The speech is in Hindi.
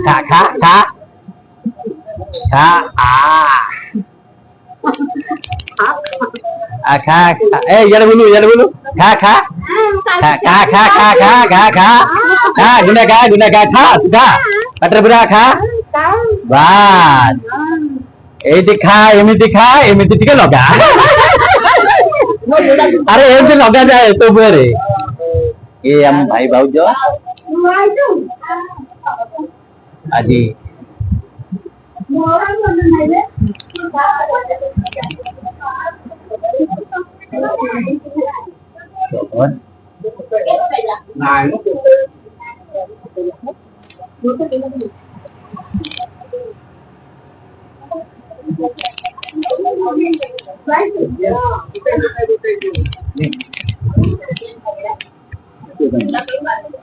खा खा खा खा खा खा यार बोलू खा खा खा खा खा खा खा खा खा खा गुना खा खा कटर बुरा खा बास एमती खा एमती टिके लगा अरे एमती लगा जाए तो बुरे ये हम भाई भाउज आजी Right.